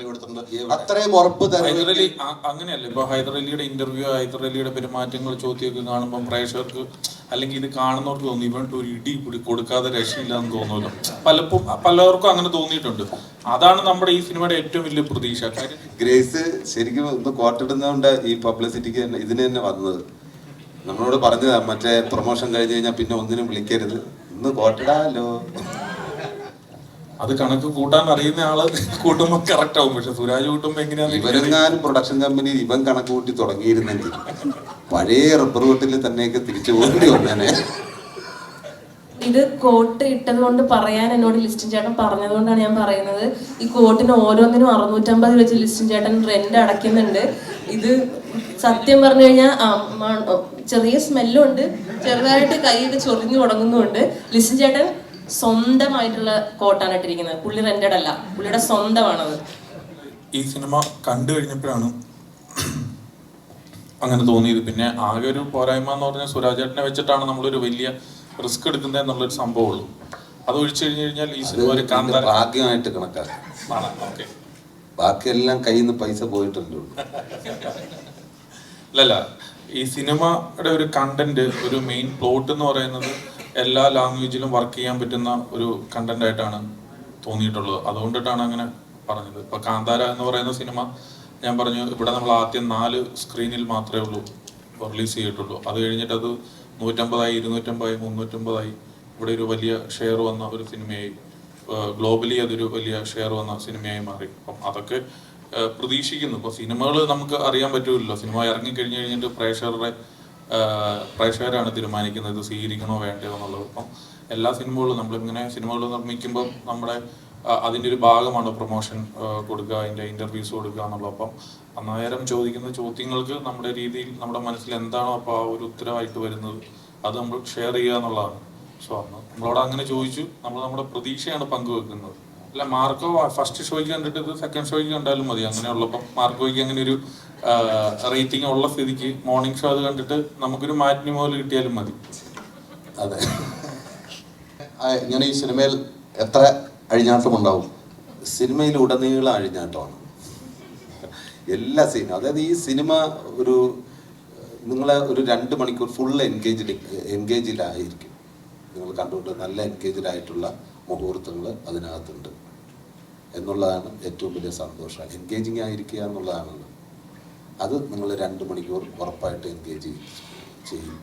Interview എടുത്തിട്ടുണ്ട്. അത്രയും ഉറപ്പ് ഹൈദരലി അങ്ങനെയല്ല. ഇപ്പൊ ഹൈദരലിയുടെ ഇന്റർവ്യൂ, ഹൈദരലിയുടെ പെരുമാറ്റങ്ങൾ, ചോദ്യമൊക്കെ കാണുമ്പോൾ പ്രേക്ഷകർക്ക് അല്ലെങ്കിൽ ഇത് കാണുന്നവർക്ക് തോന്നി ഇവൻ ഒരു ഇടി പിടി കൊടുക്കാതെ രക്ഷയില്ല എന്ന് തോന്നുമല്ലോ. പലർക്കും അങ്ങനെ തോന്നിയിട്ടുണ്ട്. അതാണ് നമ്മുടെ ഈ സിനിമയുടെ ഏറ്റവും വലിയ പ്രതീക്ഷ. ഗ്രേസ് ശരിക്കും ഒന്ന് കോട്ടിടുന്നതുകൊണ്ട് ഈ പബ്ലിസിറ്റിക്ക് ഇതിന് തന്നെ വന്നത്. നമ്മളോട് പറഞ്ഞതാ മറ്റേ പ്രൊമോഷൻ കഴിഞ്ഞ് കഴിഞ്ഞാൽ പിന്നെ ഒന്നിനും വിളിക്കരുത്, ഇന്ന് കോട്ടിടാലോ. അത് കണക്ക് കൂട്ടാൻ അറിയുന്ന ആള് കൂട്ടുമ്പോ കറക്റ്റ് ആവും. പക്ഷെ സുരാജ് കൂട്ടുമ്പോ എങ്ങനെയാണ്? ഇവരെങ്ങാനും പ്രൊഡക്ഷൻ കമ്പനി ഇവൻ കണക്ക് കൂട്ടി തുടങ്ങിയിരുന്നെങ്കിൽ പഴയ റബ്ബർ വീട്ടിൽ തന്നെയൊക്കെ തിരിച്ചു പോകേണ്ടി വന്നേനെ. ഇത് കോട്ട് ഇട്ടത് കൊണ്ട് പറയാൻ എന്നോട് ലിസ്റ്റിൻ ചേട്ടൻ പറഞ്ഞതുകൊണ്ടാണ് ഞാൻ പറയുന്നത്. ഈ കോട്ടിന് ഓരോന്നിനും 650 വെച്ച് ലിസ്റ്റിൻ ചേട്ടൻ റെന്റ് അടയ്ക്കുന്നുണ്ട്. ഇത് സത്യം പറഞ്ഞു കഴിഞ്ഞാൽ ചെറിയ സ്മെല്ലും ഉണ്ട്, ചെറുതായിട്ട് കൈയിട്ട് ചൊറിഞ്ഞു തുടങ്ങുന്നുമുണ്ട്. ലിസ്റ്റിൻ ചേട്ടൻ സ്വന്തമായിട്ടുള്ള കോട്ടാണ് ഇട്ടിരിക്കുന്നത്. പുള്ളി റെന്റഡ് അല്ല, പുള്ളിയുടെ സ്വന്തമാണത്. ഈ സിനിമ കണ്ടു കഴിഞ്ഞപ്പോഴാണ് അങ്ങനെ തോന്നിയത്. പിന്നെ ആകെ ഒരു പോരായ്മ എന്ന് പറഞ്ഞാൽ സുരാജേട്ടനെ വെച്ചിട്ടാണ് നമ്മളൊരു വലിയ റിസ്ക് എടുക്കുന്നത് എന്നുള്ളൊരു സംഭവമുള്ളൂ. അത് ഒഴിച്ചു കഴിഞ്ഞു കഴിഞ്ഞാൽ ഈ സിനിമ ഒരു ഭാഗ്യമായിട്ട് കണക്കാക്കാം. ബാക്കിയെല്ലാം കയ്യിൽ നിന്ന് പൈസ പോയിട്ടുണ്ട്. അല്ലല്ല, ഈ സിനിമയുടെ ഒരു കണ്ടന്റ്, ഒരു മെയിൻ പ്ലോട്ട് എന്ന് പറയുന്നത് എല്ലാ ലാംഗ്വേജിലും വർക്ക് ചെയ്യാൻ പറ്റുന്ന ഒരു കണ്ടന്റ് ആയിട്ടാണ് തോന്നിയിട്ടുള്ളത്. അതുകൊണ്ടിട്ടാണ് അങ്ങനെ പറഞ്ഞത്. ഇപ്പൊ കാന്താര എന്ന് പറയുന്ന സിനിമ ഞാൻ പറഞ്ഞു, ഇവിടെ നമ്മൾ ആദ്യം 4 സ്ക്രീനിൽ മാത്രമേ ഉള്ളൂ റിലീസ് ചെയ്തിട്ടുള്ളൂ. അത് കഴിഞ്ഞിട്ട് അത് 150, 250, 350 ഇവിടെ ഒരു വലിയ ഷെയർ വന്ന ഒരു സിനിമയായി. ഗ്ലോബലി അതൊരു വലിയ ഷെയർ വന്ന സിനിമയായി മാറി. അപ്പം അതൊക്കെ പ്രതീക്ഷിക്കുന്നു. ഇപ്പൊ സിനിമകൾ നമുക്ക് അറിയാൻ പറ്റൂല്ലോ. സിനിമ ഇറങ്ങിക്കഴിഞ്ഞ് കഴിഞ്ഞിട്ട് പ്രേക്ഷകരാണ് തീരുമാനിക്കുന്നത് ഇത് സ്വീകരിക്കണോ വേണ്ടയോ എന്നുള്ളത്. അപ്പം എല്ലാ സിനിമകളും നമ്മളിങ്ങനെ സിനിമകൾ നിർമ്മിക്കുമ്പം നമ്മുടെ അതിൻ്റെ ഒരു ഭാഗമാണ് പ്രൊമോഷൻ കൊടുക്കുക, അതിൻ്റെ ഇൻ്റർവ്യൂസ് കൊടുക്കുക എന്നുള്ളത്. അപ്പം അന്നേരം ചോദിക്കുന്ന ചോദ്യങ്ങൾക്ക് നമ്മുടെ രീതിയിൽ നമ്മുടെ മനസ്സിൽ എന്താണോ അപ്പോൾ ആ ഒരു ഉത്തരവായിട്ട് വരുന്നത് അത് നമ്മൾ ഷെയർ ചെയ്യുക എന്നുള്ളതാണ്. സോ അന്ന് നമ്മളോട് അങ്ങനെ ചോദിച്ചു, നമ്മൾ നമ്മുടെ പ്രതീക്ഷയാണ് പങ്കുവെക്കുന്നത്. അല്ല, മാർക്കോ ഫസ്റ്റ് ഷോയ്ക്ക് കണ്ടിട്ട് ഇത് സെക്കൻഡ് ഷോയ്ക്ക് കണ്ടാലും മതി. അങ്ങനെയുള്ളപ്പം മാർക്കോയ്ക്ക് അങ്ങനെ ഒരു റേറ്റിംഗ് ഉള്ള സ്ഥിതിക്ക് മോർണിംഗ് ഷോ അത് കണ്ടിട്ട് നമുക്കൊരു മാറ്റിനി പോലെ കിട്ടിയാലും മതി. അതെ, ഇങ്ങനെ ഈ സിനിമയിൽ എത്ര അഴിഞ്ഞാട്ടം ഉണ്ടാവും? സിനിമയിൽ ഉടനീളം അഴിഞ്ഞാട്ടമാണ് എല്ലാ സീനും. അതായത് ഈ സിനിമ ഒരു നിങ്ങളെ ഒരു 2 മണിക്കൂർ ഫുൾ എൻഗേജിലായിരിക്കും. നിങ്ങൾ കണ്ടുകൊണ്ട് നല്ല എൻഗേജിലായിട്ടുള്ള മുഹൂർത്തങ്ങൾ അതിനകത്തുണ്ട് എന്നുള്ളതാണ് ഏറ്റവും വലിയ സന്തോഷം. എൻഗേജിങ് ആയിരിക്കുക എന്നുള്ളതാണല്ലോ. അത് നിങ്ങൾ 2 മണിക്കൂർ ഉറപ്പായിട്ട് എൻഗേജ് ചെയ്യും.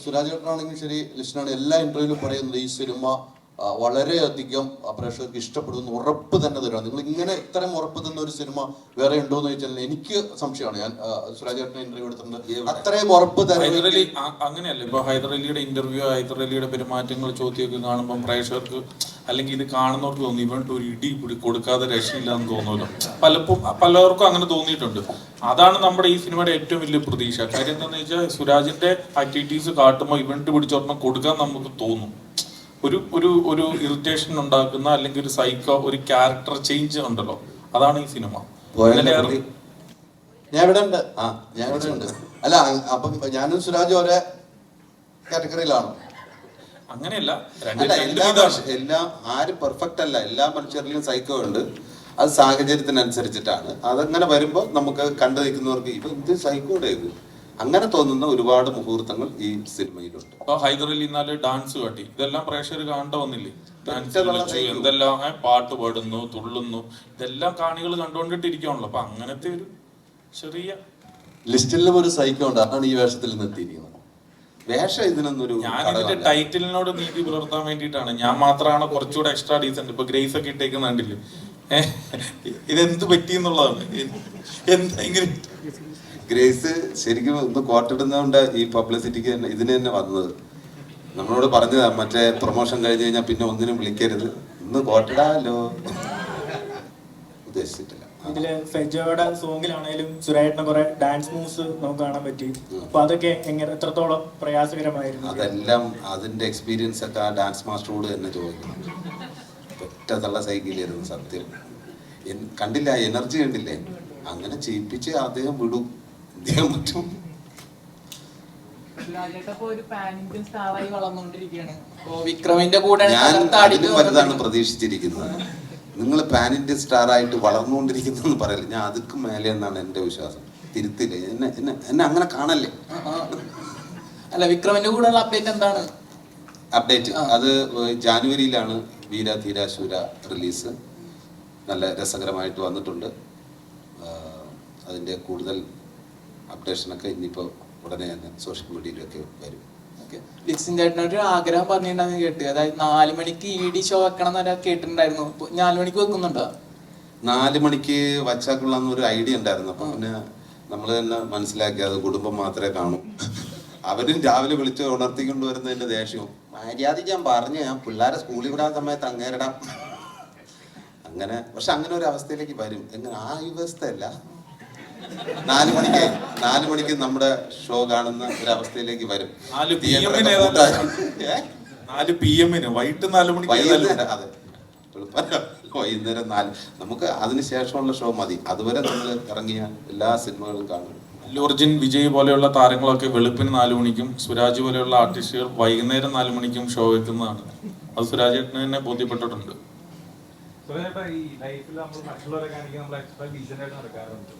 സുരാജ് ചേട്ടനാണെങ്കിൽ ശരി, ലിസ്റ്റിനാണ് എല്ലാ ഇന്റർവ്യൂവിലും പറയുന്നത് ഈ സിനിമ വളരെയധികം പ്രേക്ഷകർക്ക് ഇഷ്ടപ്പെടുന്നു, ഉറപ്പ് തന്നെ തരുവാണ്. നിങ്ങൾ ഇങ്ങനെ ഇത്രയും ഉറപ്പ് തന്ന ഒരു സിനിമ വേറെ ഉണ്ടോ എന്ന് ചോദിച്ചാൽ എനിക്ക് സംശയമാണ്. ഞാൻ സുരാജ് ചേട്ടനെ ഇന്റർവ്യൂ എടുത്തിട്ടുണ്ട്. അത്രയും ഉറപ്പ് ഹൈദരലി അങ്ങനെയല്ല. ഇപ്പൊ ഹൈദരലിയുടെ ഇന്റർവ്യൂ, ഹൈദരലിയുടെ പെരുമാറ്റങ്ങൾ, ചോദ്യമൊക്കെ കാണുമ്പോൾ പ്രേക്ഷകർക്ക് അല്ലെങ്കിൽ ഇത് കാണുന്നവർക്ക് തോന്നി ഇവൻ ഒരു ഇടി പിടി കൊടുക്കാതെ രക്ഷയില്ല എന്ന് തോന്നുമല്ലോ. പലർക്കും അങ്ങനെ തോന്നിയിട്ടുണ്ട്. അതാണ് നമ്മുടെ ഈ സിനിമയുടെ ഏറ്റവും വലിയ പ്രതീക്ഷ. കാര്യം എന്താണെന്ന് വെച്ചാൽ സുരാജിന്റെ ആക്ടിവിറ്റീസ് കാട്ടുമ്പോൾ ഇവന്റ് പിടിച്ചൊരെണ്ണം കൊടുക്കാൻ നമുക്ക് തോന്നും. ഒരു ഒരു ഒരു ഇറിറ്റേഷൻ ഉണ്ടാക്കുന്ന അല്ലെങ്കിൽ ഒരു സൈക്കോ, ഒരു ക്യാരക്ടർ ചേഞ്ച് ഉണ്ടല്ലോ, അതാണ് ഈ സിനിമ. ഞാൻ ഇവിടെ ഉണ്ട്. അല്ല, അപ്പം ഞാനും സുരാജ് ഒരേ കാറ്റഗറിയിലാണ്. അങ്ങനെയല്ല, എല്ലാം ആരും പെർഫെക്റ്റ് അല്ല. എല്ലാ മനുഷ്യരിലും സൈക്കോ ഉണ്ട്. അത് സാഹചര്യത്തിനനുസരിച്ചിട്ടാണ്. അതങ്ങനെ വരുമ്പോൾ നമുക്ക് കണ്ടു നിൽക്കുന്നവർക്ക് ഇത് സൈക്കോടെ ഇത് അങ്ങനെ തോന്നുന്ന ഒരുപാട് മുഹൂർത്തങ്ങൾ ഈ സിനിമയിലുണ്ട്. ഹൈദരലി ഇന്നാല് ഡാൻസ് കാട്ടി, ഇതെല്ലാം പ്രേക്ഷകർ കാണേണ്ട വന്നില്ലേ? ഡാൻസ് എന്തെല്ലാം പാട്ട് പാടുന്നു, തുള്ളുന്നു, ഇതെല്ലാം കാണികൾ കണ്ടുകൊണ്ടിട്ടിരിക്കുകയാണല്ലോ. അപ്പൊ അങ്ങനത്തെ ഒരു ചെറിയ ലിസ്റ്റിലും ഒരു സൈക്കോ ഉണ്ട്. അതാണ് ഈ വേഷത്തിൽ നിർത്തിയിരിക്കുന്നത്. വേഷം ഇതിനൊന്നൊരു ഞാൻ ഇതിന്റെ ടൈറ്റിലിനോട് നീതി പുലർത്താൻ വേണ്ടിയിട്ടാണ്. ഞാൻ മാത്രമാണ് കുറച്ചുകൂടെ എക്സ്ട്രാ ഡീസന്റ്. ഇപ്പൊ ഗ്രേസ് ഒക്കെ ഇട്ടേക്കുന്ന കണ്ടില്ലേ? ഇതെന്ത് പറ്റിയെന്നുള്ളതാണ്. എന്താ ഇങ്ങനെ ഗ്രേസ് ശരിക്കും ഒന്ന് കോട്ടിടുന്നതുകൊണ്ട് ഈ പബ്ലിസിറ്റിക്ക് ഇതിന് തന്നെ വന്നത്. നമ്മളോട് പറഞ്ഞതാ മറ്റേ പ്രൊമോഷൻ കഴിഞ്ഞ് കഴിഞ്ഞാൽ പിന്നെ ഒന്നിനും വിളിക്കരുത്, ഇന്ന് കോട്ടിടാലോ. ഉദ്ദേശിച്ചിട്ടില്ല. ഇതില് ഫെജോയുടെ സോങ്ങിലാണെങ്കിലും സുരാജേട്ടന് കുറെ ഡാൻസ് മൂവ്സ് നമുക്ക് കാണാൻ പറ്റി. അപ്പൊ അതൊക്കെ എത്രത്തോളം പ്രയാസകരമായിരുന്നു? അതെല്ലാം അതിന്റെ എക്സ്പീരിയൻസ് ഒക്കെ ആ ഡാൻസ് മാസ്റ്ററോട് തന്നെ ചോദിക്കണം. ഒറ്റ തള്ള സൈക്കിളിലായിരുന്നു സത്യം. കണ്ടില്ല, എനർജി കണ്ടില്ലേ? അങ്ങനെ ചെയ്യിപ്പിച്ച് അദ്ദേഹം വിടും. അദ്ദേഹം പറ്റും. വിക്രമിന്റെ കൂടെ ഞാൻ അതിലും വലുതാണ് പ്രതീക്ഷിച്ചിരിക്കുന്നത്. നിങ്ങൾ പാൻ ഇന്ത്യൻ സ്റ്റാർ ആയിട്ട് വളർന്നുകൊണ്ടിരിക്കുന്നതെന്ന് പറയല്ല, ഞാൻ അതുക്കും മേലെ എന്നാണ് എൻ്റെ വിശ്വാസം. തിരുത്തില്ലേ, എന്നെ എന്നെ എന്നെ അങ്ങനെ കാണല്ലേ. അല്ല, വിക്രമിന്റെ കൂടെയുള്ള അപ്ഡേറ്റ് എന്താണ്? അപ്ഡേറ്റ് അത് ജാനുവരിയിലാണ് വീര ധീര ശൂര റിലീസ്. നല്ല രസകരമായിട്ട് വന്നിട്ടുണ്ട്. അതിൻ്റെ കൂടുതൽ അപ്ഡേഷനൊക്കെ ഇനിയിപ്പോൾ ഉടനെ തന്നെ സോഷ്യൽ മീഡിയയിലൊക്കെ വരും. ലിക്സിൻ ചേട്ടനൊരു ആഗ്രഹം പറഞ്ഞിട്ടുണ്ടെന്ന് കേട്ട്, അതായത് 4 മണിക്ക് ED ഷോ വെക്കണം എന്നൊക്കെ കേട്ടിട്ടുണ്ടായിരുന്നു. 4 മണിക്ക് വെക്കുന്നുണ്ടോ? 4 മണിക്ക് വച്ചാക്കുള്ളൊരു ഐഡിയ ഉണ്ടായിരുന്നു. അപ്പം പിന്നെ നമ്മൾ തന്നെ മനസ്സിലാക്കി അത് കുടുംബം മാത്രമേ കാണൂ. അവരും രാവിലെ വിളിച്ച് ഉണർത്തിക്കൊണ്ട് വരുന്നതിൻ്റെ ദേഷ്യവും മര്യാദയ്ക്ക് ഞാൻ പറഞ്ഞു, ഞാൻ പിള്ളേരെ സ്കൂളിൽ വിടാൻ സമയത്ത് അങ്ങേരിടാം അങ്ങനെ. പക്ഷെ അങ്ങനെ ഒരു അവസ്ഥയിലേക്ക് വരും. എങ്ങനെ ആ വ്യവസ്ഥയല്ല, 4 മണിക്ക് നമ്മുടെ ഷോ കാണുന്ന ഒരു അവസ്ഥയിലേക്ക് വരും. 4 PM വൈകിട്ട് 4 മണിക്ക്. അതെ, വൈകുന്നേരം 4. നമുക്ക് അതിന് ശേഷമുള്ള ഷോ മതി. അതുവരെ നമ്മൾ ഇറങ്ങിയ എല്ലാ സിനിമകളും കാണും. അല്ലു അർജുൻ, വിജയ് പോലെയുള്ള താരങ്ങളൊക്കെ വെളുപ്പിന് 4 മണിക്കും സുരാജ് പോലെയുള്ള ആർട്ടിസ്റ്റുകൾ വൈകുന്നേരം 4 മണിക്കും ഷോ വെക്കുന്നതാണ്. അത് സുരാജ് ഏട്ടന് തന്നെ ബോധ്യപ്പെട്ടിട്ടുണ്ട്. ഈ ലൈഫിൽ നമ്മൾ മറ്റുള്ളവരെ കാണിക്കാൻ നമ്മൾ എക്സ്ട്രാ ഡീസന്റ് ആയിട്ട് നടക്കാറുണ്ട്.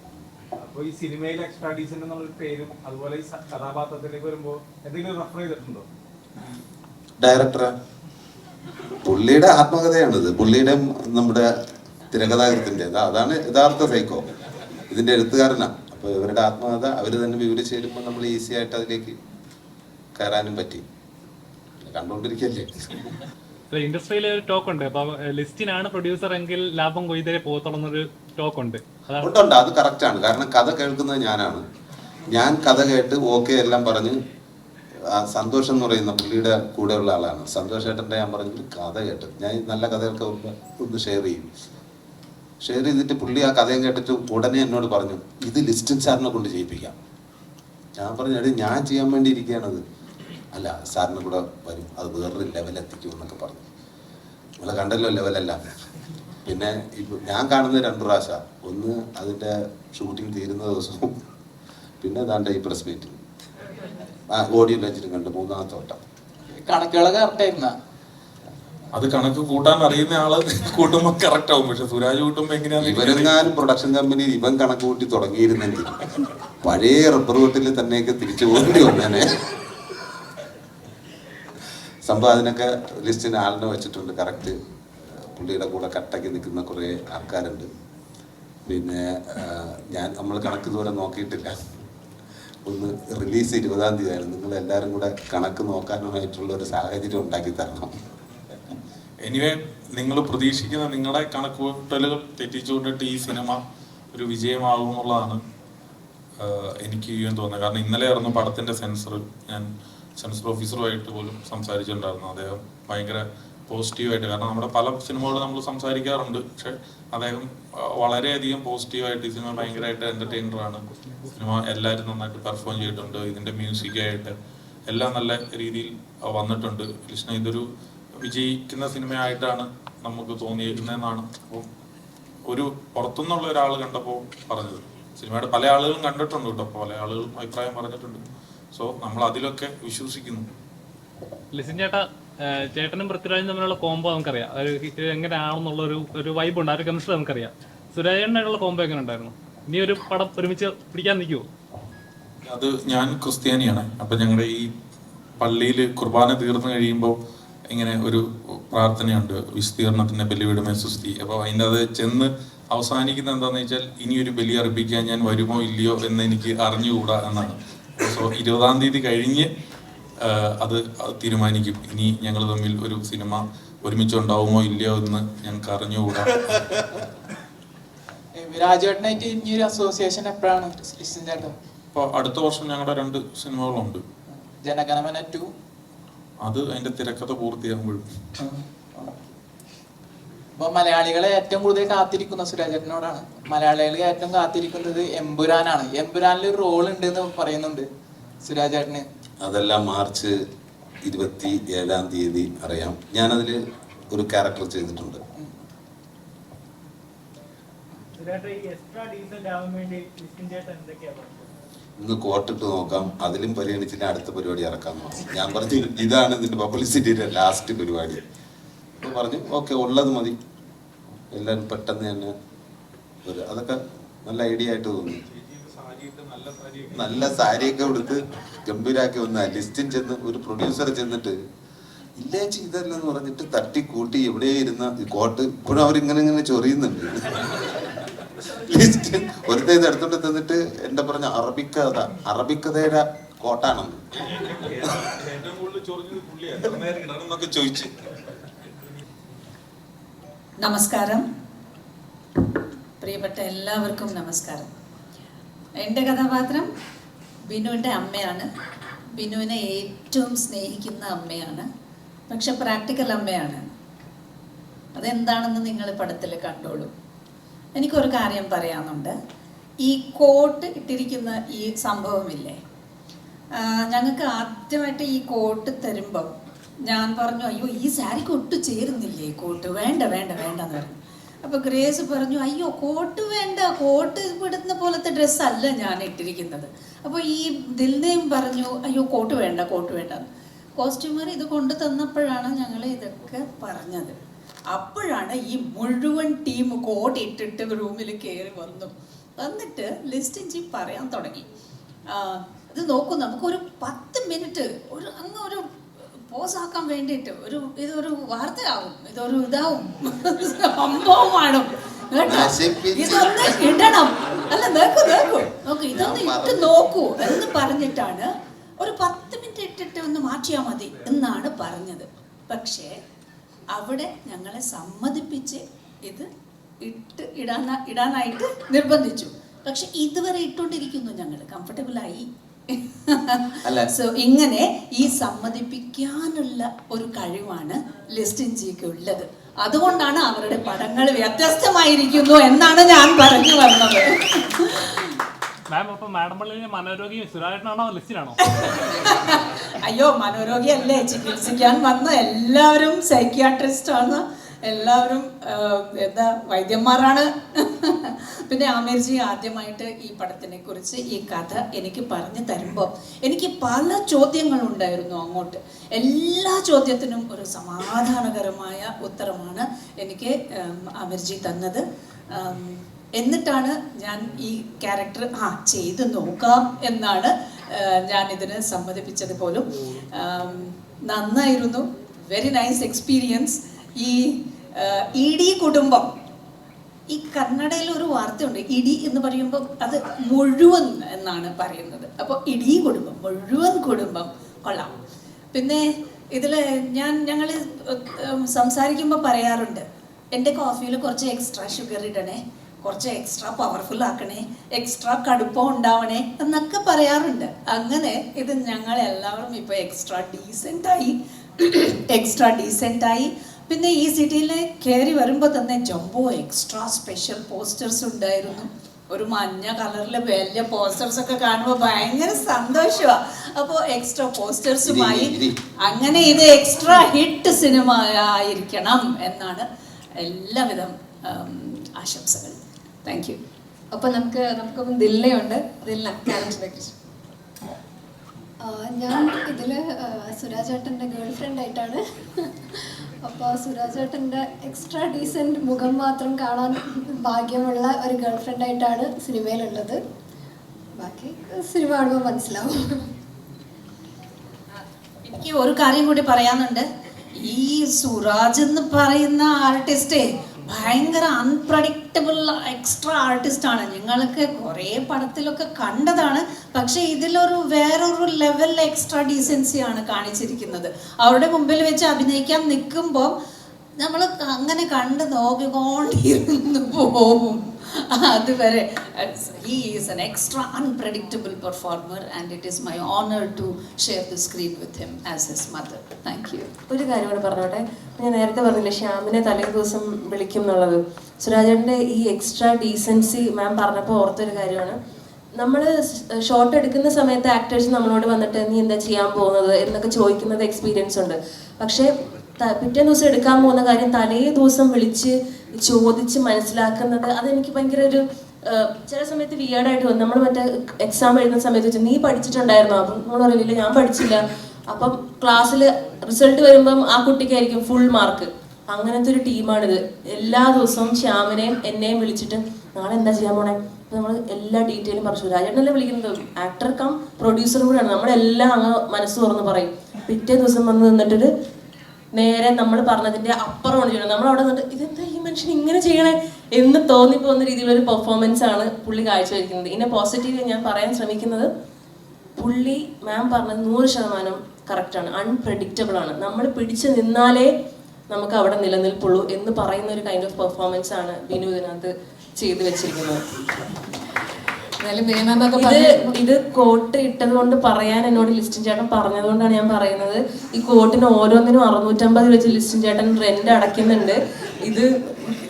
അപ്പോൾ ഈ സിനിമയിൽ എക്സ്ട്രാ ഡീസന്റ് എന്നുള്ളൊരു പേരും അതുപോലെ ഈ കഥാപാത്രത്തിലേക്ക് വരുമ്പോൾ എന്തെങ്കിലും റെഫർ ചെയ്തിട്ടുണ്ടോ? ഡയറക്ടറെ, പുള്ളിയുടെ ആത്മകഥയാണിത്. പുള്ളിയുടെ നമ്മുടെ തിരക്കഥാകൃത്തിന്റെ അതാണ് യഥാർത്ഥ സൈക്കോ. ഇതിന്റെ എഴുത്തുകാരനാണ്. അപ്പോൾ ഇവരുടെ ആത്മകഥ അവർ തന്നെ വിവരിച്ച് തരുമ്പോൾ നമ്മൾ ഈസി ആയിട്ട് അതിലേക്ക് കയറാനും പറ്റി. കണ്ടുകൊണ്ടിരിക്കല്ലേ. ഇൻഡസ്ട്രിയിലെ ഒരു ടോക്ക് ഉണ്ട്. അപ്പൊ ലിസ്റ്റിനാണ് പ്രൊഡ്യൂസർ എങ്കിൽ ലാഭം കൊയ്തരെ പോകത്തുള്ളൊരു ടോക്ക് ഉണ്ട്. ഉണ്ട്, അത് കറക്റ്റാണ്. കാരണം കഥ കേൾക്കുന്നത് ഞാനാണ്. ഞാൻ കഥ കേട്ട് ഓക്കെ എല്ലാം പറഞ്ഞ് സന്തോഷം എന്ന് പറയുന്ന പുള്ളിയുടെ കൂടെയുള്ള ആളാണ്. സന്തോഷേട്ടൻ്റെ ഞാൻ പറഞ്ഞു കഥ കേട്ട് ഞാൻ നല്ല കഥയൊക്കെ ഒന്ന് ഷെയർ ചെയ്യും. ഷെയർ ചെയ്തിട്ട് പുള്ളി ആ കഥയും കേട്ടിട്ട് ഉടനെ എന്നോട് പറഞ്ഞു ഇത് ലിസ്റ്റിൻ സാറിനെ കൊണ്ട് ചെയ്യിപ്പിക്കാം. ഞാൻ പറഞ്ഞു എടി ഞാൻ ചെയ്യാൻ വേണ്ടി ഇരിക്കുകയാണത്. അല്ല, സാറിന് കൂടെ വരും, അത് വേറൊരു ലെവലെത്തിക്കും എന്നൊക്കെ പറഞ്ഞു. നിങ്ങൾ കണ്ടല്ലോ ലെവലെല്ലാം. പിന്നെ ഇപ്പം ഞാൻ കാണുന്നത് 2 പ്രാവശ്യം. ഒന്ന് അതിൻ്റെ ഷൂട്ടിംഗ് തീരുന്ന ദിവസവും പിന്നെ അതാണ്ട് ഈ പ്രസ് മീറ്റിംഗ് ഓഡിയോ ലോഞ്ചിനും കണ്ട് 3ാമത്തെ വട്ടം. കണക്കുകളൊക്കെ കറക്റ്റ് ആയിരുന്ന? അത് കണക്ക് കൂട്ടാൻ അറിയുന്ന ആള് കൂട്ടുമ്പോൾ കറക്റ്റ് ആവും. പക്ഷെ സുരാജ് കൂട്ടുമ്പോ എങ്ങനെയാ? ഇവരെങ്ങാനും പ്രൊഡക്ഷൻ കമ്പനിയിൽ ഇവൻ കണക്ക് കൂട്ടി തുടങ്ങിയിരുന്നെങ്കിൽ പഴയ റബ്ബർ വെട്ടിൽ തന്നെയൊക്കെ തിരിച്ചു പോകേണ്ടി വന്നേനെ. സംഭവം അതിനൊക്കെ ലിസ്റ്റിന് ആളിനെ വെച്ചിട്ടുണ്ട്. കറക്റ്റ് പുള്ളിയുടെ കൂടെ കട്ടയ്ക്ക് നിൽക്കുന്ന കുറേ ആൾക്കാരുണ്ട്. പിന്നെ നമ്മൾ കണക്ക് ഇതുവരെ നോക്കിയിട്ടില്ല. ഒന്ന് റിലീസ് 20-ാം തീയതിയാണ്. നിങ്ങൾ എല്ലാവരും കൂടെ കണക്ക് നോക്കാനായിട്ടുള്ള ഒരു സാഹചര്യം ഉണ്ടാക്കി തരണം. എനിവേ, നിങ്ങൾ പ്രതീക്ഷിക്കുന്ന നിങ്ങളുടെ കണക്കുകൂട്ടലുകൾ തെറ്റിച്ചുകൊണ്ടിട്ട് ഈ സിനിമ ഒരു വിജയമാകും എന്നുള്ളതാണ് എനിക്ക് ചെയ്യാൻ തോന്നുന്നത്. കാരണം ഇന്നലെ ആയിരുന്നു പടത്തിന്റെ സെൻസർ. ഞാൻ സെൻസർ ഓഫീസറുമായിട്ട് പോലും സംസാരിച്ചിട്ടുണ്ടായിരുന്നു. അദ്ദേഹം ഭയങ്കര പോസിറ്റീവായിട്ട്, കാരണം നമ്മുടെ പല സിനിമകളും നമ്മൾ സംസാരിക്കാറുണ്ട്, പക്ഷെ അദ്ദേഹം വളരെയധികം പോസിറ്റീവായിട്ട് ഈ സിനിമ ഭയങ്കരമായിട്ട് എന്റർടൈനറാണ്. സിനിമ എല്ലാവരും നന്നായിട്ട് പെർഫോം ചെയ്തിട്ടുണ്ട്. ഇതിന്റെ മ്യൂസിക്കായിട്ട് എല്ലാം നല്ല രീതിയിൽ വന്നിട്ടുണ്ട്. കൃഷ്ണ ഇതൊരു വിജയിക്കുന്ന സിനിമയായിട്ടാണ് നമുക്ക് തോന്നിയിരിക്കുന്നതെന്നാണ് അപ്പം ഒരു പുറത്തുനിന്നുള്ള ഒരാൾ കണ്ടപ്പോൾ പറഞ്ഞത്. സിനിമയുടെ പല ആളുകളും കണ്ടിട്ടുണ്ട് കേട്ടോ, പല ആളുകളും അഭിപ്രായം പറഞ്ഞിട്ടുണ്ട്. സോ നമ്മൾ അതിലൊക്കെ വിശ്വസിക്കുന്നു. ലിസിൻ ചേട്ടാ, ചേട്ടനും പൃഥ്വിരാജും തമ്മിലുള്ള കോംബോ നമുക്കറിയാം. ഒരു എങ്ങനെയാണെന്നുള്ള ഒരു വൈബ് ഉണ്ട്, ആ ഒരു കെമിസ്ട്രി നമുക്കറിയാം. സുരാജേട്ടനായിട്ടുള്ള കോംബോ എങ്ങനെ ഉണ്ടായിരുന്നു? ഇനി ഒരു പടം ഒരുമിച്ച് പിടിക്കാൻ നിൽക്കുമോ? അത് ഞാൻ ക്രിസ്ത്യാനിയാണ്. അപ്പം ഞങ്ങളുടെ ഈ പള്ളിയിൽ കുർബാന തീർന്നു കഴിയുമ്പോൾ ഇങ്ങനെ ഒരു പ്രാർത്ഥനയുണ്ട്, വിസ്തീർണത്തിന്റെ ബലിവിടുമേ സുസ്തി. അപ്പോൾ അതിൻ്റെ അത് ചെന്ന് അവസാനിക്കുന്നത് എന്താണെന്ന് വെച്ചാൽ ഇനി ഒരു ബലി അർപ്പിക്കാൻ ഞാൻ വരുമോ ഇല്ലയോ എന്ന് എനിക്ക് അറിഞ്ഞുകൂടാ എന്നാണ്. സോ 20-ാം തീയതി കഴിഞ്ഞ് അത് തീരുമാനിക്കും. ഇനി ഞങ്ങൾ തമ്മിൽ ഒരു സിനിമ ഒരുമിച്ചുണ്ടാവുമോ ഇല്ലയോ എന്ന് ഞങ്ങൾക്ക് അറിഞ്ഞുകൂടാ. രാജേട്ടനായിട്ട് ഇനി ഒരു അസോസിയേഷൻ എപ്പോഴാണ് ലിസ്റ്റിൻ ചേട്ടൻ? അപ്പോൾ അടുത്ത വർഷം ഞങ്ങളുടെ 2 സിനിമകളുണ്ട്. ജനഗണമന 2 അത് അതിന്റെ തിരക്കഥ പൂർത്തിയാകുമ്പോഴും. അപ്പൊ മലയാളികളെ ഏറ്റവും കൂടുതൽ കാത്തിരിക്കുന്ന സുരാജേട്ടനോടാണ്. മലയാളികൾ ഏറ്റവും കാത്തിരിക്കുന്നത് എമ്പുരാനാണ്. എമ്പുരാനിൽ ഒരു റോൾ ഉണ്ട് എന്ന് പറയുന്നുണ്ട് സുരാജേട്ടന്. അതെല്ലാം മാർച്ച് 27-ാം തീയതി അറിയാം. ഞാനതിൽ ഒരു ക്യാരക്ടർ ചെയ്തിട്ടുണ്ട്. ഇന്ന് കോട്ടിട്ട് നോക്കാം, അതിലും പരിഗണിച്ചില്ല അടുത്ത പരിപാടി ഇറക്കാമെന്ന് പറഞ്ഞു. ഞാൻ പറഞ്ഞു ഇതാണ് ഇതിന്റെ പബ്ലിസിറ്റിയുടെ ലാസ്റ്റ് പരിപാടി. അപ്പോൾ പറഞ്ഞു ഓക്കെ, ഉള്ളത് മതി. എല്ലാവരും പെട്ടെന്ന് തന്നെ അതൊക്കെ നല്ല ഐഡിയ ആയിട്ട് തോന്നി. നല്ല സാരിയൊക്കെ കൊടുത്ത് ഗംഭീരാക്കി വന്ന ലിസ്റ്റിൻ ചെന്ന് ഒരു പ്രൊഡ്യൂസർ ചെന്നിട്ട് ഇല്ലേ ചെയ്തല്ലെന്ന് പറഞ്ഞിട്ട് തട്ടിക്കൂട്ടി എവിടെ ഇരുന്ന കോട്ട് ഇപ്പോഴും അവരിങ്ങനെ ചൊറിയുന്നുണ്ട്. ലിസ്റ്റ് ഒരുത്തേ ഇത് എടുത്തോണ്ട് തന്നിട്ട് എന്റെ പറഞ്ഞ അറബിക്കഥയുടെ കോട്ടാണെന്ന് ചോദിച്ചു. നമസ്കാരം, പ്രിയപ്പെട്ട എല്ലാവർക്കും നമസ്കാരം. എൻ്റെ കഥാപാത്രം ബിനുവിൻ്റെ അമ്മയാണ്. ബിനുവിനെ ഏറ്റവും സ്നേഹിക്കുന്ന അമ്മയാണ്, പക്ഷെ പ്രാക്ടിക്കൽ അമ്മയാണ്. അതെന്താണെന്ന് നിങ്ങൾ പടത്തിൽ കണ്ടോളൂ. എനിക്കൊരു കാര്യം പറയാനുണ്ട്. ഈ കോട്ട് ഇട്ടിരിക്കുന്ന ഈ സംഭവമില്ലേ, ഞങ്ങൾക്ക് ആദ്യമായിട്ട് ഈ കോട്ട് തരുമ്പം ഞാൻ പറഞ്ഞു, അയ്യോ ഈ സാരിക്ക് ഒട്ടും ചേരുന്നില്ലേ കോട്ട്, വേണ്ട വേണ്ട വേണ്ടെന്ന് പറഞ്ഞു. അപ്പോൾ ഗ്രേസ് പറഞ്ഞു, അയ്യോ കോട്ട് വേണ്ട, കോട്ട് ഇവിടുന്ന പോലത്തെ ഡ്രസ്സല്ല ഞാൻ ഇട്ടിരിക്കുന്നത്. അപ്പോൾ ഈ ദിൽനയും പറഞ്ഞു, അയ്യോ കോട്ട് വേണ്ട കോട്ട് വേണ്ട. കോസ്റ്റ്യൂമർ ഇത് കൊണ്ടു തന്നപ്പോഴാണ് ഞങ്ങൾ ഇതൊക്കെ പറഞ്ഞത്. അപ്പോഴാണ് ഈ മുഴുവൻ ടീം കോട്ട് ഇട്ടിട്ട് റൂമിൽ കയറി വന്നിട്ട് ലിസ്റ്റിൻ പറയാൻ തുടങ്ങി, ഇത് നോക്കൂ, നമുക്കൊരു 10 മിനിറ്റ് ഒരു പോസാക്കാൻ വേണ്ടിയിട്ട് ഇതൊരു വാർത്തയാവും, ഇതൊരു ഇതാവും, സംഭവമാണ് കേട്ടോ, ഇതൊന്ന് ഇടണം, അല്ല നോക്കൂ ഇതൊന്ന് ഇട്ട് നോക്കൂ എന്ന് പറഞ്ഞിട്ടാണ് ഒരു 10 മിനിറ്റ് ഇട്ടിട്ട് ഒന്ന് മാറ്റിയാൽ മതി എന്നാണ് പറഞ്ഞത്. പക്ഷേ അവിടെ ഞങ്ങളെ സമ്മതിപ്പിച്ച് ഇത് ഇടാനായിട്ട് നിർബന്ധിച്ചു. പക്ഷെ ഇതുവരെ ഇട്ടുകൊണ്ടിരിക്കുന്നു, ഞങ്ങൾ കംഫർട്ടബിളായി. സോ ഇങ്ങനെ ഈ സമ്മതിപ്പിക്കാനുള്ള ഒരു കഴിവാണ് ലിസ്റ്റിൻ ജിക്ക് ഉള്ളത്. അതുകൊണ്ടാണ് അവരുടെ പടങ്ങൾ വ്യത്യസ്തമായിരിക്കുന്നു എന്നാണ് ഞാൻ പറഞ്ഞു വന്നത്. അയ്യോ മനോരോഗിയല്ലേ, ചികിത്സിക്കാൻ വന്ന എല്ലാവരും സൈക്യാട്രിസ്റ്റ് ആണ്, എല്ലാവരും എന്താ വൈദ്യന്മാരാണ്. പിന്നെ ആമിർജി ആദ്യമായിട്ട് ഈ പടത്തിനെ കുറിച്ച് ഈ കഥ എനിക്ക് പറഞ്ഞു തരുമ്പോൾ എനിക്ക് പല ചോദ്യങ്ങളുണ്ടായിരുന്നു അങ്ങോട്ട്. എല്ലാ ചോദ്യത്തിനും ഒരു സമാധാനകരമായ ഉത്തരമാണ് എനിക്ക് ആമിർജി തന്നത്. എന്നിട്ടാണ് ഞാൻ ഈ ക്യാരക്ടർ ചെയ്ത് നോക്കാം എന്നാണ് ഞാൻ ഇതിന് സമ്മതിപ്പിച്ചത് പോലും. നന്നായിരുന്നു, വെരി നൈസ് എക്സ്പീരിയൻസ്. ഈ ഇഡി കുടുംബം, ഈ കന്നഡയിൽ ഒരു വാർത്തയുണ്ട്, ഇടി എന്ന് പറയുമ്പോൾ അത് മുഴുവൻ എന്നാണ് പറയുന്നത്. അപ്പോൾ ഇടി കുടുംബം, മുഴുവൻ കുടുംബം കൊള്ളാം. പിന്നെ ഇതിൽ ഞങ്ങൾ സംസാരിക്കുമ്പോൾ പറയാറുണ്ട്, എൻ്റെ കോഫിയിൽ കുറച്ച് എക്സ്ട്രാ ഷുഗർ ഇടണേ, കുറച്ച് എക്സ്ട്രാ പവർഫുൾ ആക്കണേ, എക്സ്ട്രാ കടുപ്പം ഉണ്ടാവണേ എന്നൊക്കെ പറയാറുണ്ട്. അങ്ങനെ ഇത് ഞങ്ങളെല്ലാവരും ഇപ്പോൾ എക്സ്ട്രാ ഡീസെൻ്റായി. പിന്നെ ഈ സിറ്റിയിൽ കയറി വരുമ്പോൾ തന്നെ ജംബോ എക്സ്ട്രാ സ്പെഷ്യൽ പോസ്റ്റേഴ്സ് ഉണ്ടായിരുന്നു. ഒരു മഞ്ഞ കളറിലെ വലിയ പോസ്റ്റേഴ്സ് ഒക്കെ കാണുമ്പോൾ ഭയങ്കര സന്തോഷമാണ്. അപ്പോൾ എക്സ്ട്രാ പോസ്റ്റേഴ്സുമായി അങ്ങനെ ഇത് എക്സ്ട്രാ ഹിറ്റ് സിനിമ ആയിരിക്കണം എന്നാണ് എല്ലാവിധ ആശംസകൾ. Thank you. അപ്പോൾ നമുക്കൊപ്പം ദില്ലയുണ്ട്. ദില്ല ക്യാരക്ടറിനെ കുറിച്ച്. ഞാൻ ഇതിൽ സുരാജേട്ടൻ്റെ ഗേൾ ഫ്രണ്ടായിട്ടാണ്. അപ്പോൾ സുരാജേട്ടൻ്റെ എക്സ്ട്രാ ഡീസൻറ്റ് മുഖം മാത്രം കാണാൻ ഭാഗ്യമുള്ള ഒരു ഗേൾ ഫ്രണ്ടായിട്ടാണ് സിനിമയിലുള്ളത്. ബാക്കി സിനിമ കാണുമ്പോൾ മനസ്സിലാവും. എനിക്ക് ഒരു കാര്യം കൂടി പറയാനുണ്ട്. ഈ സുരാജ് എന്ന് പറയുന്ന ആർട്ടിസ്റ്റേ ഭയങ്കര അൺപ്രഡിക്റ്റബിൾ എക്സ്ട്രാ ആർട്ടിസ്റ്റാണ്. ഞങ്ങൾക്ക് കുറേ പടത്തിലൊക്കെ കണ്ടതാണ്, പക്ഷെ ഇതിലൊരു വേറൊരു ലെവൽ എക്സ്ട്രാ ഡീസൻസിയാണ് കാണിച്ചിരിക്കുന്നത്. അവരുടെ മുമ്പിൽ വെച്ച് അഭിനയിക്കാൻ നിൽക്കുമ്പോൾ നമ്മൾ അങ്ങനെ കണ്ട് നോക്കിക്കൊണ്ടിരുന്ന് പോകും. അതുവരെ he is an extra unpredictable performer and it is my honor to share the screen with him as his mother. Thank you. ഒരു കാര്യം കൂടെ പറഞ്ഞോട്ടെ. ഞാൻ നേരത്തെ പറഞ്ഞില്ലേ ശ്യാമിനെ തലേ ദിവസം വിളിക്കും എന്നുള്ളത്. സുരാജേട്ടൻ്റെ ഈ എക്സ്ട്രാ ഡീസൻസി മാം പറഞ്ഞപ്പോൾ ഓർത്തൊരു കാര്യമാണ്. നമ്മൾ ഷോട്ട് എടുക്കുന്ന സമയത്ത് ആക്ടേഴ്സ് നമ്മളോട് വന്നിട്ട് നീ എന്താ ചെയ്യാൻ പോകുന്നത് എന്നൊക്കെ ചോദിക്കുന്നത് എക്സ്പീരിയൻസ് ഉണ്ട്. പക്ഷേ പിറ്റേ ദിവസം എടുക്കാൻ പോകുന്ന കാര്യം തലേ ദിവസം വിളിച്ച് ചോദിച്ച് മനസ്സിലാക്കുന്നത് അതെനിക്ക് ഭയങ്കര ഒരു ചില സമയത്ത് വിയേർഡായിട്ട് വന്നു. നമ്മൾ മറ്റേ എക്സാം എഴുതുന്ന സമയത്ത് വെച്ചാൽ നീ പഠിച്ചിട്ടുണ്ടായിരുന്നോ? അപ്പം നമ്മൾ പറയില്ല ഞാൻ പഠിച്ചില്ല. അപ്പം ക്ലാസ്സിൽ റിസൾട്ട് വരുമ്പം ആ കുട്ടിക്കായിരിക്കും ഫുൾ മാർക്ക്. അങ്ങനത്തെ ഒരു ടീമാണിത്. എല്ലാ ദിവസവും ശ്യാമിനെയും എന്നെയും വിളിച്ചിട്ട് നാളെ എന്താ ചെയ്യാൻ പോണേ, അപ്പോൾ നമ്മൾ എല്ലാ ഡീറ്റെയിലും പറഞ്ഞു. സുരാജേട്ടനല്ലേ വിളിക്കുന്നത്, ആക്ടർ കം പ്രൊഡ്യൂസറും കൂടെയാണ്. നമ്മളെല്ലാം അങ്ങ് മനസ്സ് തുറന്ന് പറയും. പിറ്റേ ദിവസം വന്ന് നിന്നിട്ടൊരു നേരെ നമ്മൾ പറഞ്ഞതിൻ്റെ അപ്പുറമാണ് ചെയ്യണം. നമ്മളവിടെ നിന്നിട്ട് ഇതെന്താ ഈ മനുഷ്യൻ ഇങ്ങനെ ചെയ്യണേ എന്ന് തോന്നിപ്പോകുന്ന രീതിയിലൊരു പെർഫോമൻസ് ആണ് പുള്ളി കാഴ്ചവെക്കുന്നത്. ഇതിൻ്റെ പോസിറ്റീവ് ഞാൻ പറയാൻ ശ്രമിക്കുന്നത്, പുള്ളി മാം പറഞ്ഞത് 100% കറക്റ്റാണ്. അൺപ്രഡിക്റ്റബിൾ ആണ്. നമ്മൾ പിടിച്ചു നിന്നാലേ നമുക്ക് അവിടെ നിലനിൽപ്പുള്ളൂ എന്ന് പറയുന്ന ഒരു കൈൻഡ് ഓഫ് പെർഫോമൻസ് ആണ് ബിനു ഇതിനകത്ത് ചെയ്തു വെച്ചിരിക്കുന്നത്. ഇത് കോട്ട് ഇട്ടത് കൊണ്ട് പറയാൻ എന്നോട് ലിസ്റ്റിൻ ചേട്ടൻ പറഞ്ഞതുകൊണ്ടാണ് ഞാൻ പറയുന്നത്. ഈ കോട്ടിന് ഓരോന്നിനും 650 വെച്ച് ലിസ്റ്റിൻ ചേട്ടൻ റെന്റ് അടയ്ക്കുന്നുണ്ട്. ഇത്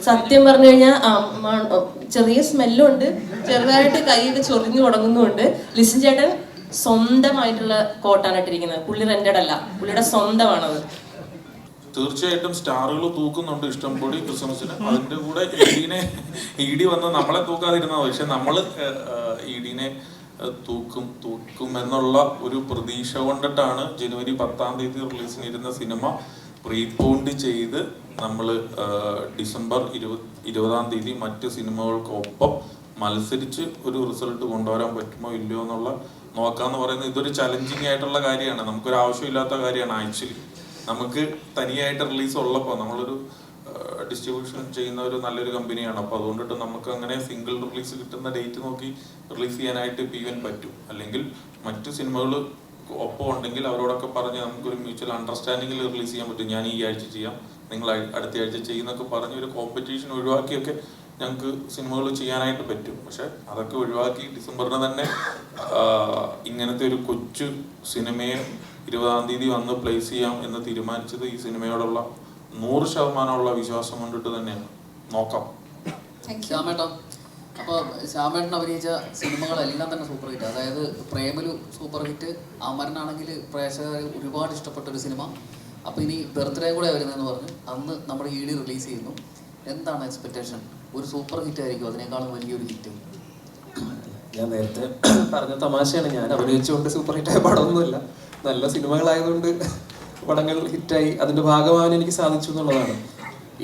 സത്യം പറഞ്ഞു കഴിഞ്ഞാൽ ചെറിയ സ്മെല്ലും ഉണ്ട്, ചെറുതായിട്ട് കൈയൊക്കെ ചൊറിഞ്ഞു തുടങ്ങുന്നുമുണ്ട്. ലിസ്റ്റിൻ ചേട്ടൻ സ്വന്തമായിട്ടുള്ള കോട്ടാണ് ഇട്ടിരിക്കുന്നത്. പുള്ളി റെന്റഡ് അല്ല, പുള്ളിയുടെ സ്വന്തമാണത്. തീർച്ചയായിട്ടും സ്റ്റാറുകൾ തൂക്കുന്നുണ്ട് ഇഷ്ടം കൂടി ക്രിസ്മസിന്. അതിന്റെ കൂടെ ഇഡി വന്ന് നമ്മളെ തൂക്കാതിരുന്നത്, പക്ഷെ നമ്മള് ഇഡിനെ തൂക്കും എന്നുള്ള ഒരു പ്രതീക്ഷ കൊണ്ടിട്ടാണ് ജനുവരി 10-ാം തീയതി റിലീസിനിരുന്ന സിനിമ പ്രീപോണ്ട് ചെയ്ത് നമ്മൾ ഡിസംബർ 20-ാം തീയതി മറ്റ് സിനിമകൾക്കൊപ്പം മത്സരിച്ച് ഒരു റിസൾട്ട് കൊണ്ടുവരാൻ പറ്റുമോ ഇല്ലയോ എന്നുള്ള നോക്കാന്ന് പറയുന്നത്. ഇതൊരു ചലഞ്ചിങ് ആയിട്ടുള്ള കാര്യമാണ്, നമുക്കൊരു ആവശ്യമില്ലാത്ത കാര്യമാണ്. ആക്ച്വലി നമുക്ക് തനിയായിട്ട് റിലീസ് ഉള്ളപ്പോൾ നമ്മളൊരു ഡിസ്ട്രിബ്യൂഷൻ ചെയ്യുന്ന ഒരു നല്ലൊരു കമ്പനിയാണ്. അപ്പോൾ അതുകൊണ്ടിട്ട് നമുക്ക് അങ്ങനെ സിംഗിൾ റിലീസ് കിട്ടുന്ന ഡേറ്റ് നോക്കി റിലീസ് ചെയ്യാനായിട്ട് PVN പറ്റും. അല്ലെങ്കിൽ മറ്റു സിനിമകൾ ഒപ്പം ഉണ്ടെങ്കിൽ അവരോടൊക്കെ പറഞ്ഞ് നമുക്കൊരു മ്യൂച്വൽ അണ്ടർസ്റ്റാൻഡിങ്ങിൽ റിലീസ് ചെയ്യാൻ പറ്റും. ഞാൻ ഈ ആഴ്ച ചെയ്യാം, നിങ്ങൾ അടുത്ത ആഴ്ച ചെയ്യുന്നൊക്കെ പറഞ്ഞ് ഒരു കോമ്പറ്റീഷൻ ഒഴിവാക്കിയൊക്കെ ഞങ്ങൾക്ക് സിനിമകൾ ചെയ്യാനായിട്ട് പറ്റും. പക്ഷെ അതൊക്കെ ഒഴിവാക്കി ഡിസംബറിന് തന്നെ ഇങ്ങനത്തെ ഒരു കൊച്ചു സിനിമയെ 20-ാം തീയതി വന്ന് പ്ലേസ് ചെയ്യാം എന്ന് തീരുമാനിച്ചത് ഈ സിനിമയോടുള്ള 100% വിശ്വാസം കൊണ്ടിട്ട് തന്നെയാണ്. നോക്കാം. ശ്യാമേട്ട, അപ്പോൾ ശ്യാമേട്ടൻ അഭിനയിച്ച സിനിമകളെല്ലാം തന്നെ സൂപ്പർ ഹിറ്റ്. അതായത് പ്രേമലു സൂപ്പർ ഹിറ്റ്, അമരനാണെങ്കിൽ പ്രേക്ഷകർ ഒരുപാട് ഇഷ്ടപ്പെട്ട ഒരു സിനിമ. അപ്പോൾ ഇനി ബർത്ത്ഡേ കൂടെ വരുന്നതെന്ന് പറഞ്ഞ് അന്ന് നമ്മുടെ ED റിലീസ് ചെയ്യുന്നു. എന്താണ് എക്സ്പെക്റ്റേഷൻ? ഒരു സൂപ്പർ ഹിറ്റ് ആയിരിക്കും അതിനേക്കാളും വലിയൊരു ഹിറ്റ്? ഞാൻ നേരത്തെ പറഞ്ഞ തമാശയാണ്. ഞാൻ അഭിനയിച്ചുകൊണ്ട് സൂപ്പർ ഹിറ്റായ പടമൊന്നുമില്ല, നല്ല സിനിമകളായതുകൊണ്ട് പടങ്ങൾ ഹിറ്റായി അതിൻ്റെ ഭാഗമാവാൻ എനിക്ക് സാധിച്ചു എന്നുള്ളതാണ്.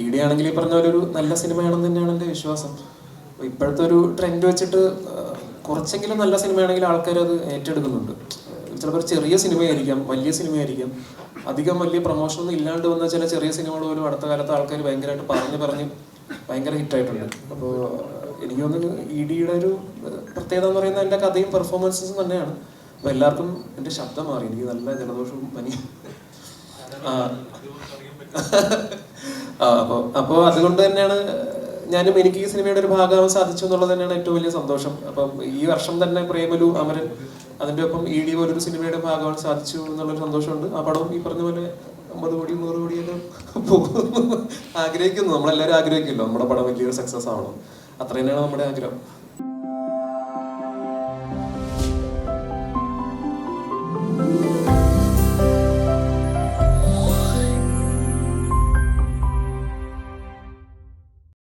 ED ആണെങ്കിൽ ഈ പറഞ്ഞ പോലെ ഒരു നല്ല സിനിമയാണെന്ന് തന്നെയാണ് എൻ്റെ വിശ്വാസം. ഇപ്പോഴത്തെ ഒരു ട്രെൻഡ് വെച്ചിട്ട് കുറച്ചെങ്കിലും നല്ല സിനിമയാണെങ്കിൽ ആൾക്കാർ അത് ഏറ്റെടുക്കുന്നുണ്ട്. ചിലപ്പോൾ ചെറിയ സിനിമയായിരിക്കാം, വലിയ സിനിമയായിരിക്കാം, അധികം വലിയ പ്രൊമോഷനൊന്നും ഇല്ലാണ്ട് വന്ന ചില ചെറിയ സിനിമകൾ പോലും അടുത്ത കാലത്ത് ആൾക്കാർ ഭയങ്കരമായിട്ട് പറഞ്ഞ് ഭയങ്കര ഹിറ്റായിട്ടുണ്ട്. അപ്പോൾ എനിക്ക് തോന്നുന്നു EDയുടെ ഒരു പ്രത്യേകത എന്ന് പറയുന്നത് എൻ്റെ കഥയും പെർഫോമൻസസും തന്നെയാണ്. അപ്പോൾ എല്ലാവർക്കും എൻ്റെ ശബ്ദം മാറി, എനിക്ക് നല്ല ജലദോഷവും പനിയും. അപ്പോൾ അതുകൊണ്ട് തന്നെയാണ് എനിക്ക് ഈ സിനിമയുടെ ഒരു ഭാഗമാവാൻ സാധിച്ചു എന്നുള്ളത് തന്നെയാണ് ഏറ്റവും വലിയ സന്തോഷം. അപ്പം ഈ വർഷം തന്നെ പ്രേമലു, അമരൻ, അതിൻ്റെ ഒപ്പം ED പോലൊരു സിനിമയുടെ ഭാഗമാവാൻ സാധിച്ചു എന്നുള്ളൊരു സന്തോഷമുണ്ട്. ആ പടവും ഈ പറഞ്ഞ പോലെ 50 കോടി 100 കോടിയൊക്കെ ആഗ്രഹിക്കുന്നു. നമ്മളെല്ലാവരും ആഗ്രഹിക്കുമല്ലോ നമ്മുടെ പടം വലിയൊരു സക്സസ് ആവണം. അത്ര തന്നെയാണ് നമ്മുടെ ആഗ്രഹം.